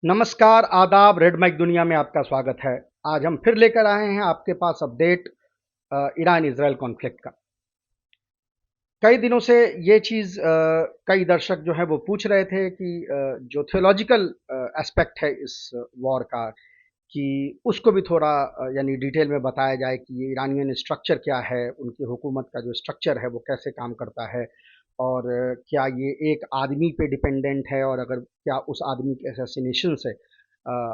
नमस्कार, आदाब, red mic दुनिया में आपका स्वागत है। आज हम फिर लेकर आए हैं आपके पास अपडेट ईरान इज़राइल कॉन्फ्लिक्ट का। कई दिनों से ये चीज़ कई दर्शक जो हैं वो पूछ रहे थे कि जो थियोलॉजिकल एस्पेक्ट है इस वॉर का कि उसको भी थोड़ा यानी डिटेल में बताया जाए कि ये ईरानियन स्ट्रक्चर क्या है, उनकी हुकूमत का जो स्ट्रक्चर है वो कैसे काम करता है और क्या ये एक आदमी पे डिपेंडेंट है और अगर क्या उस आदमी के असैसिनेशन से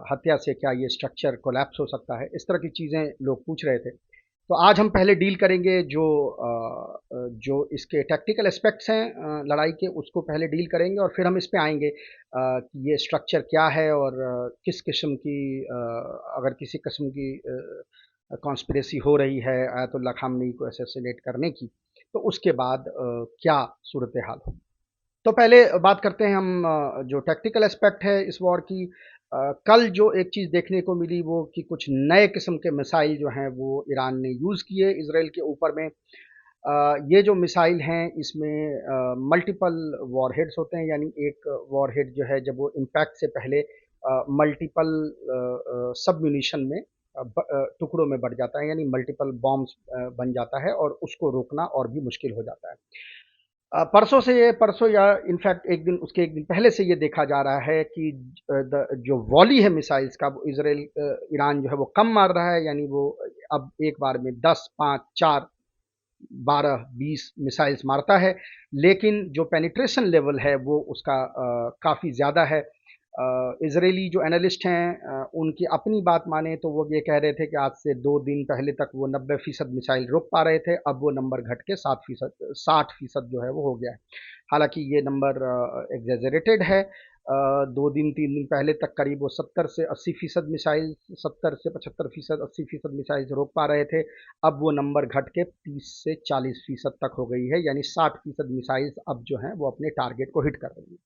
हत्या से क्या ये स्ट्रक्चर कोलैप्स हो सकता है, इस तरह की चीज़ें लोग पूछ रहे थे। तो आज हम पहले डील करेंगे जो इसके टैक्टिकल एस्पेक्ट्स हैं लड़ाई के, उसको पहले डील करेंगे और फिर हम इस पे आएंगे कि ये स्ट्रक्चर क्या है और किस किस्म की अगर किसी किस्म की कॉन्स्पिरेसी हो रही है आयतुल्लाह खामनी को असैसिनेट करने की, तो उसके बाद क्या सूरत हाल हो। तो पहले बात करते हैं हम जो टैक्टिकल एस्पेक्ट है इस वॉर की। कल जो एक चीज़ देखने को मिली वो कि कुछ नए किस्म के मिसाइल जो हैं वो ईरान ने यूज़ किए इसराइल के ऊपर में। ये जो मिसाइल हैं इसमें मल्टीपल वॉरहेड्स होते हैं, यानी एक वॉरहेड जो है जब वो इम्पैक्ट से पहले मल्टीपल सब म्यूनिशन में टुकड़ों में बढ़ जाता है, यानी मल्टीपल बॉम्ब्स बन जाता है और उसको रोकना और भी मुश्किल हो जाता है। परसों या इनफैक्ट एक दिन पहले से ये देखा जा रहा है कि जो वॉली है मिसाइल्स का वो ईरान जो है वो कम मार रहा है, यानी वो अब एक बार में 10, 5, 4, 12, 20 मिसाइल्स मारता है, लेकिन जो पेनिट्रेशन लेवल है वो उसका काफ़ी ज़्यादा है। इजरायली जो एनालिस्ट हैं उनकी अपनी बात माने तो वो ये कह रहे थे कि आज से 2 दिन पहले तक वो 90% मिसाइल रोक पा रहे थे, अब वो नंबर घट के 7%, 60% जो है वो हो गया है। हालांकि ये नंबर एग्जेजरेटेड है। 2 दिन 3 दिन पहले तक करीब वो 70 से 80% मिसाइल, 70 से 75%, 80% मिसाइल रोक पा रहे थे। अब वो नंबर घट के 30 से 40% तक हो गई है, यानी 60% मिसाइल्स अब जो हैं वो अपने टारगेट को हिट कर रही है।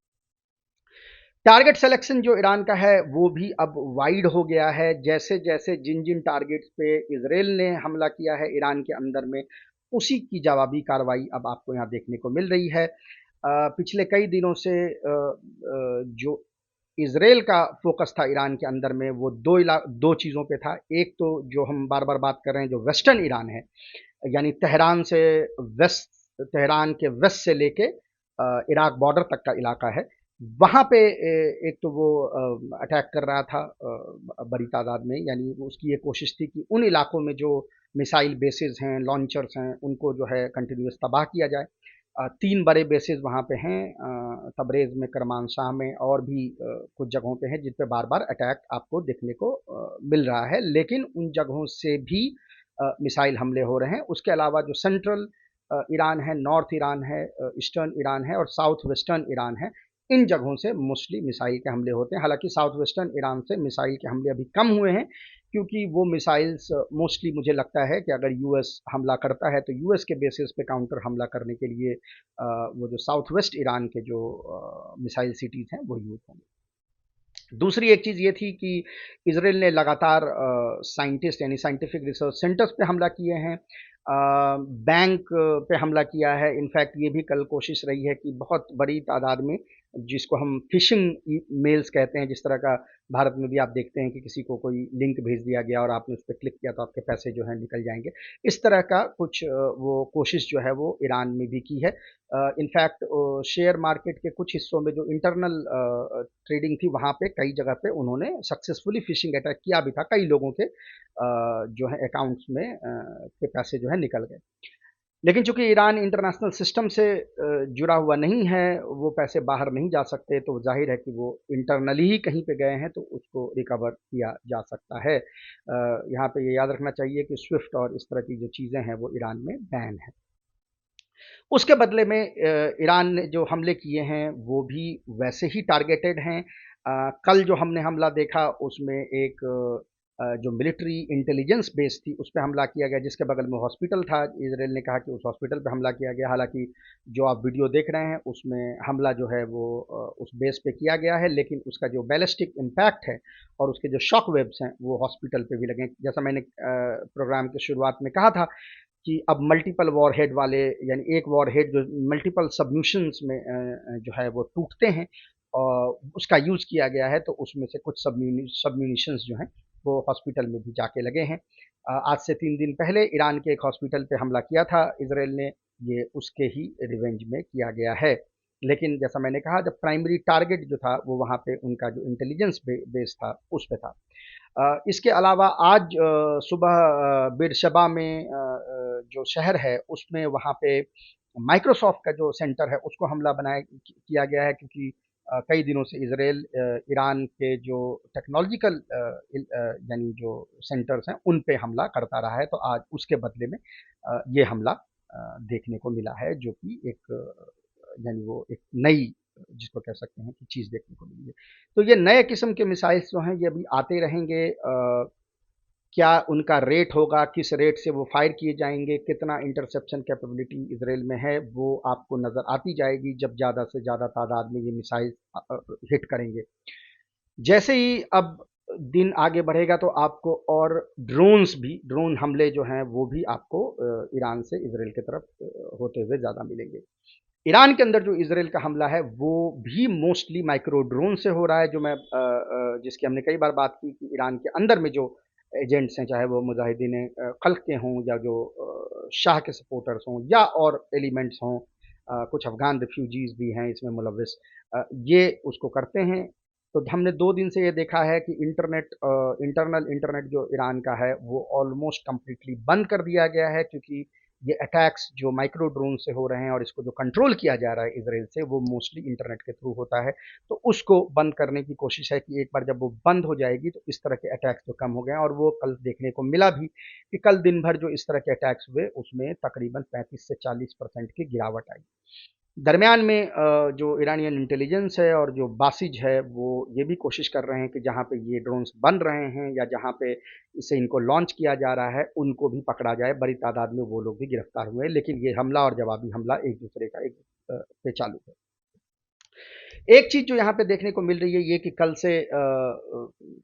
टारगेट सिलेक्शन जो ईरान का है वो भी अब वाइड हो गया है। जैसे जैसे जिन जिन टारगेट्स पे इसराइल ने हमला किया है ईरान के अंदर में, उसी की जवाबी कार्रवाई अब आपको यहाँ देखने को मिल रही है। पिछले कई दिनों से जो इसराइल का फोकस था ईरान के अंदर में वो दो चीज़ों पे था। एक तो जो हम बार बार बात कर रहे हैं जो वेस्टर्न ईरान है, यानी तेहरान के वेस्ट से लेके इराक बॉर्डर तक का इलाका है। वहाँ पे एक तो वो अटैक कर रहा था बड़ी तादाद में, यानी उसकी ये कोशिश थी कि उन इलाकों में जो मिसाइल बेसेस हैं, लॉन्चर्स हैं, उनको जो है कंटिन्यूस तबाह किया जाए। 3 बड़े बेसेस वहाँ पे हैं, तबरेज़ में, करमानशाह में और भी कुछ जगहों पे हैं जिन पे बार-बार अटैक आपको देखने को मिल रहा है। लेकिन उन जगहों से भी मिसाइल हमले हो रहे हैं। उसके अलावा जो सेंट्रल ईरान है, नॉर्थ ईरान है, ईस्टर्न ईरान है और साउथ वेस्टर्न ईरान है, इन जगहों से मोस्टली मिसाइल के हमले होते हैं। हालांकि साउथ वेस्टर्न ईरान से मिसाइल के हमले अभी कम हुए हैं, क्योंकि वो मिसाइल्स मोस्टली मुझे लगता है कि अगर यूएस हमला करता है तो यूएस के बेसिस पे काउंटर हमला करने के लिए वो जो साउथ वेस्ट ईरान के जो मिसाइल सिटीज़ हैं वो यूज़ होंगे। दूसरी एक चीज़ ये थी कि इसराइल ने लगातार साइंटिस्ट यानी साइंटिफिक रिसर्च सेंटर्स पे हमला किए हैं, बैंक पे हमला किया है। इनफैक्ट ये भी कल कोशिश रही है कि बहुत बड़ी तादाद में, जिसको हम फिशिंग मेल्स कहते हैं, जिस तरह का भारत में भी आप देखते हैं कि किसी को कोई लिंक भेज दिया गया और आपने उस पर क्लिक किया तो आपके पैसे जो हैं निकल जाएंगे। इस तरह का कुछ वो कोशिश जो है वो ईरान में भी की है। इनफैक्ट शेयर मार्केट के कुछ हिस्सों में जो इंटरनल ट्रेडिंग थी वहाँ पे कई जगह पे उन्होंने सक्सेसफुली फिशिंग अटैक किया भी था। कई लोगों के जो है अकाउंट्स में के पैसे जो है निकल गए। लेकिन चूंकि ईरान इंटरनेशनल सिस्टम से जुड़ा हुआ नहीं है, वो पैसे बाहर नहीं जा सकते, तो जाहिर है कि वो इंटरनली ही कहीं पे गए हैं तो उसको रिकवर किया जा सकता है। यहाँ पे ये याद रखना चाहिए कि स्विफ्ट और इस तरह की जो चीज़ें हैं वो ईरान में बैन है। उसके बदले में ईरान ने जो हमले किए हैं वो भी वैसे ही टारगेटेड हैं। कल जो हमने हमला देखा उसमें एक जो मिलिट्री इंटेलिजेंस बेस थी उस पे हमला किया गया, जिसके बगल में हॉस्पिटल था। इसराइल ने कहा कि उस हॉस्पिटल पे हमला किया गया। हालांकि जो आप वीडियो देख रहे हैं उसमें हमला जो है वो उस बेस पे किया गया है, लेकिन उसका जो बैलिस्टिक इम्पैक्ट है और उसके जो शॉक वेव्स हैं वो हॉस्पिटल पे भी लगे। जैसा मैंने प्रोग्राम की शुरुआत में कहा था कि अब मल्टीपल वॉरहेड वाले, यानी एक वॉरहेड जो मल्टीपल सबम्यूशंस में जो है वो टूटते हैं, उसका यूज़ किया गया है, तो उसमें से कुछ सबम्यूनिशंस जो हैं वो हॉस्पिटल में भी जाके लगे हैं। आज से 3 दिन पहले ईरान के एक हॉस्पिटल पे हमला किया था इसराइल ने, ये उसके ही रिवेंज में किया गया है। लेकिन जैसा मैंने कहा, जब प्राइमरी टारगेट जो था वो वहाँ पे उनका जो इंटेलिजेंस बेस था उस पे था। इसके अलावा आज सुबह बीरशेबा में जो शहर है उसमें वहाँ पे माइक्रोसॉफ्ट का जो सेंटर है उसको हमला किया गया है, क्योंकि कई दिनों से इसराइल ईरान के जो टेक्नोलॉजिकल यानी जो सेंटर्स हैं उन पे हमला करता रहा है। तो आज उसके बदले में ये हमला देखने को मिला है, जो कि एक यानी वो एक नई, जिसको कह सकते हैं कि चीज़ देखने को मिली है। तो ये नए किस्म के मिसाइल्स जो हैं ये अभी आते रहेंगे। क्या उनका रेट होगा, किस रेट से वो फायर किए जाएंगे, कितना इंटरसेप्शन कैपेबिलिटी इसराइल में है, वो आपको नज़र आती जाएगी जब ज़्यादा से ज़्यादा तादाद में ये मिसाइल हिट करेंगे। जैसे ही अब दिन आगे बढ़ेगा तो आपको और ड्रोन हमले जो हैं वो भी आपको ईरान से इसराइल की तरफ होते हुए ज़्यादा मिलेंगे। ईरान के अंदर जो इसराइल का हमला है वो भी मोस्टली माइक्रो ड्रोन से हो रहा है, जो मैं जिसकी हमने कई बार बात की कि ईरान के अंदर में जो एजेंट्स हैं, चाहे वो मुजाहिदीन खल्क के हों या जो शाह के सपोर्टर्स हों या और एलिमेंट्स हों, कुछ अफगान रिफ्यूजीज भी हैं इसमें मुलविस, ये उसको करते हैं। तो हमने 2 दिन से ये देखा है कि इंटरनल इंटरनेट जो ईरान का है वो ऑलमोस्ट कंप्लीटली बंद कर दिया गया है, क्योंकि ये अटैक्स जो माइक्रो ड्रोन से हो रहे हैं और इसको जो कंट्रोल किया जा रहा है इसराइल से, वो मोस्टली इंटरनेट के थ्रू होता है। तो उसको बंद करने की कोशिश है कि एक बार जब वो बंद हो जाएगी तो इस तरह के अटैक्स जो कम हो गए हैं, और वो कल देखने को मिला भी कि कल दिन भर जो इस तरह के अटैक्स हुए उसमें तकरीबन 35 से 40% की गिरावट आई। दरमियान में जो ईरानियन इंटेलिजेंस है और जो बासिज है वो ये भी कोशिश कर रहे हैं कि जहाँ पे ये ड्रोन्स बन रहे हैं या जहाँ पे इसे इनको लॉन्च किया जा रहा है उनको भी पकड़ा जाए। बड़ी तादाद में वो लोग भी गिरफ्तार हुए हैं, लेकिन ये हमला और जवाबी हमला एक दूसरे का एक पे चालू है। एक चीज़ जो यहाँ पे देखने को मिल रही है ये कि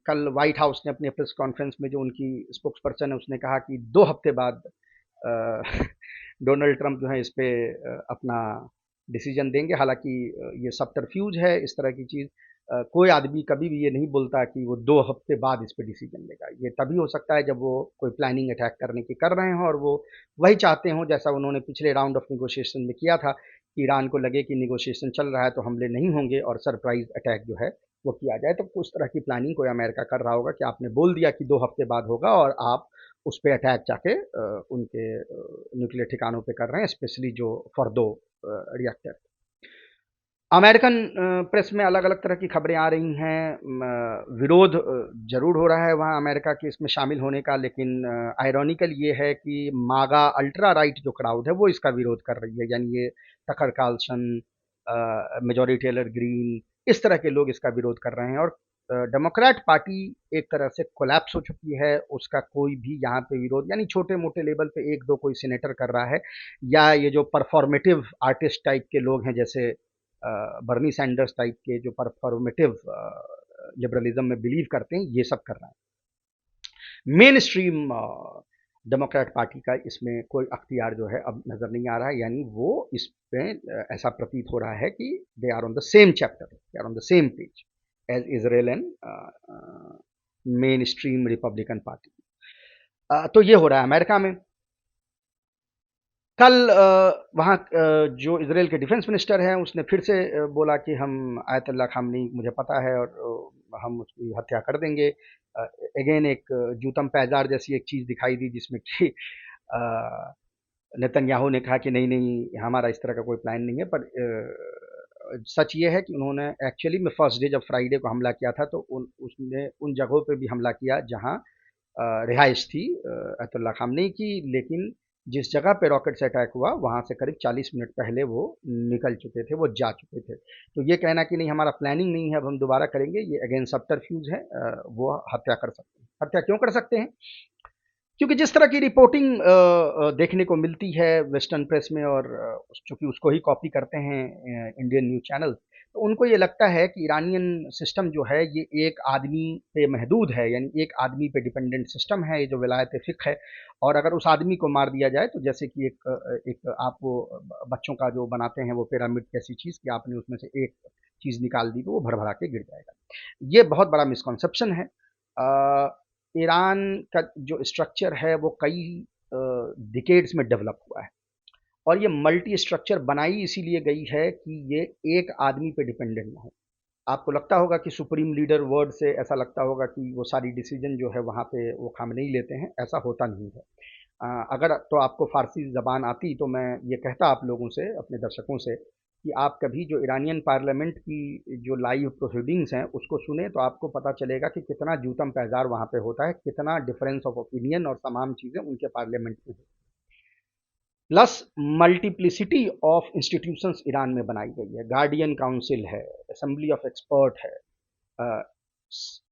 कल व्हाइट हाउस ने अपने प्रेस कॉन्फ्रेंस में जो उनकी स्पोक्स पर्सन है उसने कहा कि 2 हफ्ते बाद डोनाल्ड ट्रंप जो है इस पे अपना डिसीजन देंगे। हालांकि ये सबटरफ्यूज है इस तरह की चीज़। कोई आदमी कभी भी ये नहीं बोलता कि वो 2 हफ्ते बाद इस पे डिसीजन लेगा। ये तभी हो सकता है जब वो कोई प्लानिंग अटैक करने की कर रहे हों और वो वही चाहते हों जैसा उन्होंने पिछले राउंड ऑफ निगोशिएशन में किया था कि ईरान को लगे कि निगोशिएशन चल रहा है तो हमले नहीं होंगे और सरप्राइज अटैक जो है वो किया जाए। तो उस तरह की प्लानिंग कोई अमेरिका कर रहा होगा कि आपने बोल दिया कि 2 हफ्ते बाद होगा और आप उस पे अटैक जाके उनके न्यूक्लियर ठिकानों पे कर रहे हैं, स्पेशली जो फर्दो रिएक्टर। अमेरिकन प्रेस में अलग अलग तरह की खबरें आ रही हैं। विरोध जरूर हो रहा है वहाँ अमेरिका के इसमें शामिल होने का, लेकिन आयरॉनिकल ये है कि मागा अल्ट्रा राइट जो क्राउड है वो इसका विरोध कर रही है। यानी ये टकर कार्लसन, मेजॉरी टेलर ग्रीन, इस तरह के लोग इसका विरोध कर रहे हैं। और डेमोक्रेट पार्टी एक तरह से कोलैप्स हो चुकी है, उसका कोई भी यहाँ पे विरोध, यानी छोटे मोटे लेवल पे एक दो कोई सीनेटर कर रहा है, या ये जो परफॉर्मेटिव आर्टिस्ट टाइप के लोग हैं जैसे बर्नी सैंडर्स टाइप के जो परफॉर्मेटिव लिबरलिज्म में बिलीव करते हैं, ये सब कर रहे हैं। मेन स्ट्रीम डेमोक्रेट पार्टी का इसमें कोई अख्तियार जो है अब नज़र नहीं आ रहा है। यानी वो इस पे ऐसा प्रतीत हो रहा है कि they are on the same chapter, they are on the same page as Israel and mainstream Republican party. तो ये हो रहा है अमेरिका में। कल वहाँ जो इसराइल के डिफेंस मिनिस्टर हैं उसने फिर से बोला कि हम आयतुल्लाह खामनी, मुझे पता है और हम उसकी हत्या कर देंगे। अगेन एक जूतम पैजार जैसी एक चीज़ दिखाई दी जिसमें कि नेतन्याहू ने कहा कि नहीं नहीं हमारा इस तरह का कोई प्लान नहीं है। पर सच ये है कि उन्होंने एक्चुअली में फर्स्ट डे जब फ्राइडे को हमला किया था तो उसने उन जगहों पे भी हमला किया जहाँ रिहाइश थी अयतुल्लाह खामनी की, लेकिन जिस जगह पे रॉकेट से अटैक हुआ वहाँ से करीब 40 मिनट पहले वो निकल चुके थे, वो जा चुके थे। तो ये कहना कि नहीं हमारा प्लानिंग नहीं है अब हम दोबारा करेंगे, ये अगेन सबटरफ्यूज है। वो हत्या कर सकते हैं। हत्या क्यों कर सकते हैं? क्योंकि जिस तरह की रिपोर्टिंग देखने को मिलती है वेस्टर्न प्रेस में, और चूंकि उसको ही कॉपी करते हैं इंडियन न्यूज़ चैनल, तो उनको ये लगता है कि ईरानियन सिस्टम जो है ये एक आदमी पे महदूद है, यानी एक आदमी पे डिपेंडेंट सिस्टम है, ये जो विलायत फ़िक़्ह है। और अगर उस आदमी को मार दिया जाए तो जैसे कि एक आप वो बच्चों का जो बनाते हैं वो पिरामिड जैसी चीज़ कि आपने उसमें से एक चीज़ निकाल दी तो वो भर भरा के गिर जाएगा। ये बहुत बड़ा मिसकॉन्सेप्शन है। ईरान का जो स्ट्रक्चर है वो कई डिकेड्स में डेवलप हुआ है, और ये मल्टी स्ट्रक्चर बनाई इसीलिए गई है कि ये एक आदमी पे डिपेंडेंट ना हो। आपको लगता होगा कि सुप्रीम लीडर वर्ड से ऐसा लगता होगा कि वो सारी डिसीजन जो है वहाँ पे वो खामनेई लेते हैं, ऐसा होता नहीं है। अगर तो आपको फ़ारसी ज़बान आती तो मैं ये कहता आप लोगों से, अपने दर्शकों से, कि आप कभी जो ईरानियन पार्लियामेंट की जो लाइव प्रोसीडिंग्स हैं उसको सुने तो आपको पता चलेगा कि कितना जूतम पैजार वहाँ पे होता है, कितना डिफरेंस ऑफ ओपिनियन और तमाम चीज़ें उनके पार्लियामेंट में हैं। Plus multiplicity of institutions Iran में बनाई गई है। गार्डियन काउंसिल है, असेंबली ऑफ एक्सपर्ट है, अ,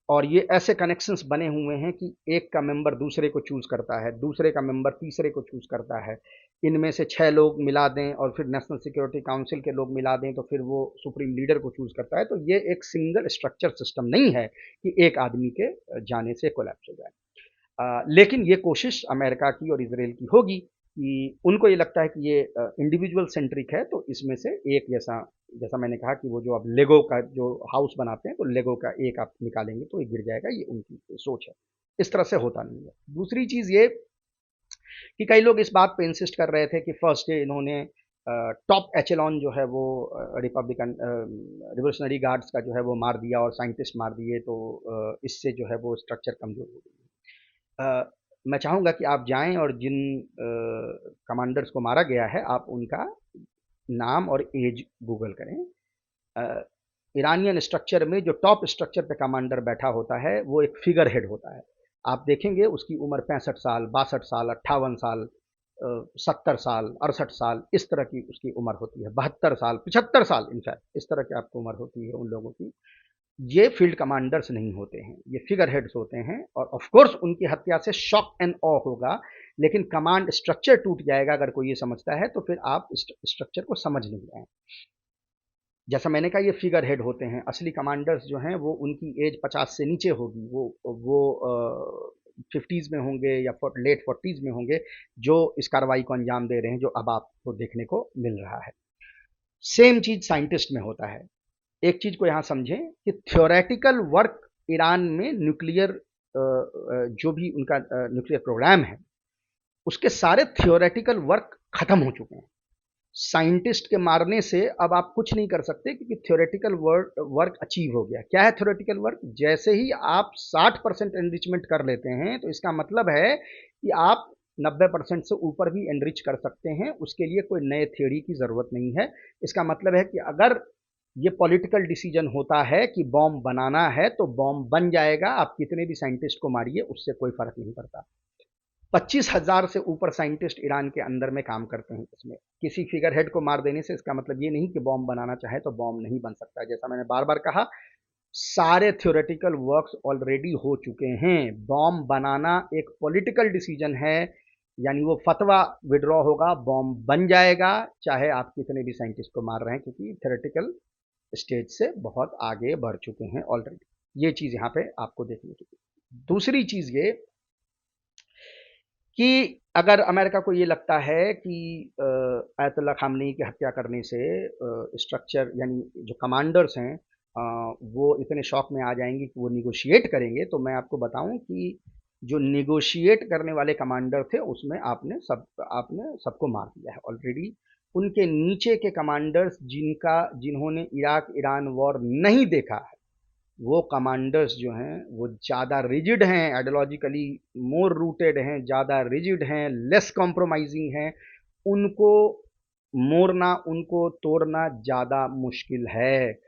और ये ऐसे कनेक्शंस बने हुए हैं कि एक का मेंबर दूसरे को चूज करता है, दूसरे का मेंबर तीसरे को चूज करता है। इनमें से 6 लोग मिला दें और फिर नेशनल सिक्योरिटी काउंसिल के लोग मिला दें तो फिर वो सुप्रीम लीडर को चूज करता है। तो ये एक सिंगल स्ट्रक्चर सिस्टम नहीं है कि एक आदमी के जाने से कोलैप्स हो जाए। लेकिन ये कोशिश अमेरिका की और इसराइल की होगी कि उनको ये लगता है कि ये इंडिविजुअल सेंट्रिक है, तो इसमें से एक, जैसा जैसा मैंने कहा कि वो जो आप लेगो का जो हाउस बनाते हैं तो लेगो का एक आप निकालेंगे तो ये गिर जाएगा, ये उनकी सोच है। इस तरह से होता नहीं है। दूसरी चीज़ ये कि कई लोग इस बात पे इंसिस्ट कर रहे थे कि फर्स्ट डे इन्होंने टॉप एचेलॉन जो है वो रिपब्लिकन रिवोल्यूशनरी गार्ड्स का जो है वो मार दिया और साइंटिस्ट मार दिए, तो इससे जो है वो स्ट्रक्चर कमज़ोर हो गई। मैं चाहूँगा कि आप जाएं और जिन कमांडर्स को मारा गया है आप उनका नाम और एज गूगल करें। अ, ईरानियन स्ट्रक्चर में जो टॉप स्ट्रक्चर पे कमांडर बैठा होता है वो एक फिगर हेड होता है। आप देखेंगे उसकी उम्र 65 साल, 62 साल, 58 साल, 70 साल, 68 साल, इस तरह की उसकी उम्र होती है। 72 साल, 75 साल, इनफैक्ट इस तरह की आपको उम्र होती है उन लोगों की। ये फील्ड कमांडर्स नहीं होते हैं, ये फिगर हेड्स होते हैं, और ऑफ कोर्स उनकी हत्या से शॉक एंड ऑ होगा, लेकिन कमांड स्ट्रक्चर टूट जाएगा अगर कोई ये समझता है, तो फिर आप स्ट्रक्चर को समझ नहीं रहे हैं। जैसा मैंने कहा, ये फिगर हेड होते हैं। असली कमांडर्स जो हैं वो उनकी एज 50 से नीचे होगी, वो 50s में होंगे या लेट 40s में होंगे, जो इस कार्रवाई को अंजाम दे रहे हैं जो अब आपको देखने को मिल रहा है। सेम चीज साइंटिस्ट में होता है। एक चीज को यहां समझें कि थ्योरेटिकल वर्क ईरान में न्यूक्लियर जो भी उनका न्यूक्लियर प्रोग्राम है उसके सारे थ्योरेटिकल वर्क खत्म हो चुके हैं। साइंटिस्ट के मारने से अब आप कुछ नहीं कर सकते क्योंकि थ्योरेटिकल वर्क अचीव हो गया। क्या है थ्योरेटिकल वर्क? जैसे ही आप 60% एनरिचमेंट कर लेते हैं तो इसका मतलब है कि आप 90% से ऊपर भी एनरिच कर सकते हैं। उसके लिए कोई नए थ्योरी की ज़रूरत नहीं है। इसका मतलब है कि अगर ये पॉलिटिकल डिसीजन होता है कि बॉम्ब बनाना है तो बॉम्ब बन जाएगा। आप कितने भी साइंटिस्ट को मारिए, उससे कोई फर्क नहीं पड़ता। 25,000 से ऊपर साइंटिस्ट ईरान के अंदर में काम करते हैं। इसमें किसी फिगर हेड को मार देने से इसका मतलब ये नहीं कि बॉम्ब बनाना चाहे तो बॉम्ब नहीं बन सकता। जैसा मैंने बार बार कहा, सारे थ्योरेटिकल वर्क्स ऑलरेडी हो चुके हैं। बॉम्ब बनाना एक पॉलिटिकल डिसीजन है, यानी वो फतवा विड्रॉ होगा, बॉम्ब बन जाएगा, चाहे आप कितने भी साइंटिस्ट को मार रहे हैं, क्योंकि थ्योरेटिकल स्टेज से बहुत आगे बढ़ चुके हैं ऑलरेडी। ये चीज़ यहाँ पे आपको देखने की। दूसरी चीज़ ये कि अगर अमेरिका को ये लगता है कि आयतुल्ला खामनेई की हत्या करने से स्ट्रक्चर, यानी जो कमांडर्स हैं, वो इतने शॉक में आ जाएंगे कि वो निगोशिएट करेंगे, तो मैं आपको बताऊं कि जो निगोशिएट करने वाले कमांडर थे उसमें आपने सबको मार दिया है ऑलरेडी। उनके नीचे के कमांडर्स जिन्होंने इराक ईरान वॉर नहीं देखा है, वो कमांडर्स जो हैं वो ज़्यादा रिजिड हैं, आइडियोलॉजिकली मोर रूटेड हैं, ज़्यादा रिजिड हैं, लेस कॉम्प्रोमाइजिंग हैं। उनको मोड़ना, उनको तोड़ना ज़्यादा मुश्किल है।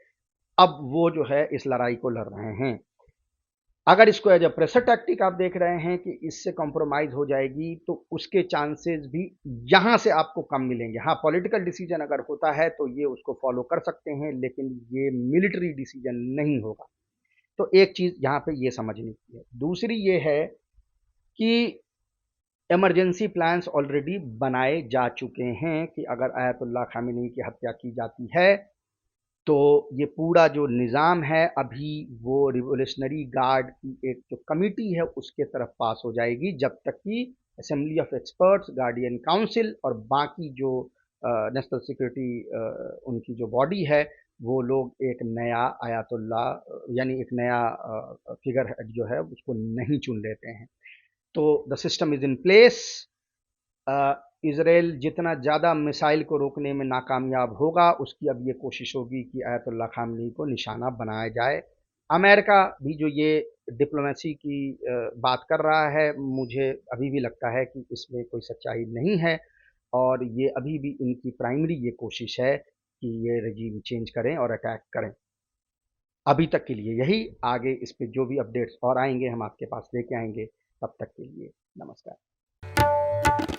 अब वो जो है इस लड़ाई को लड़ रहे हैं। अगर इसको एज अ प्रेशर टैक्टिक आप देख रहे हैं कि इससे कॉम्प्रोमाइज हो जाएगी, तो उसके चांसेस भी यहाँ से आपको कम मिलेंगे। हाँ, पॉलिटिकल डिसीजन अगर होता है तो ये उसको फॉलो कर सकते हैं, लेकिन ये मिलिट्री डिसीजन नहीं होगा। तो एक चीज़ यहाँ पे ये समझनी की है। दूसरी ये है कि इमरजेंसी प्लान्स ऑलरेडी बनाए जा चुके हैं कि अगर आयतुल्ला खामेनी की हत्या की जाती है तो ये पूरा जो निज़ाम है अभी वो रिवोल्यूशनरी गार्ड की एक जो कमिटी है उसके तरफ पास हो जाएगी, जब तक कि assembly of experts, guardian council और बाकी जो नेशनल सिक्योरिटी उनकी जो बॉडी है वो लोग एक नया आयतुल्ला यानी एक नया फिगर हेड जो है उसको नहीं चुन लेते हैं। तो the system is in place. Israel जितना ज़्यादा मिसाइल को रोकने में नाकामयाब होगा, उसकी अब ये कोशिश होगी कि आयतुल्ला खामनी को निशाना बनाया जाए। अमेरिका भी जो ये डिप्लोमेसी की बात कर रहा है, मुझे अभी भी लगता है कि इसमें कोई सच्चाई नहीं है, और ये अभी भी इनकी प्राइमरी ये कोशिश है कि ये रजीम चेंज करें और अटैक करें। अभी तक के लिए यही, आगे इस पे जो भी अपडेट्स और आएंगे हम आपके पास लेके आएंगे। तब तक के लिए नमस्कार।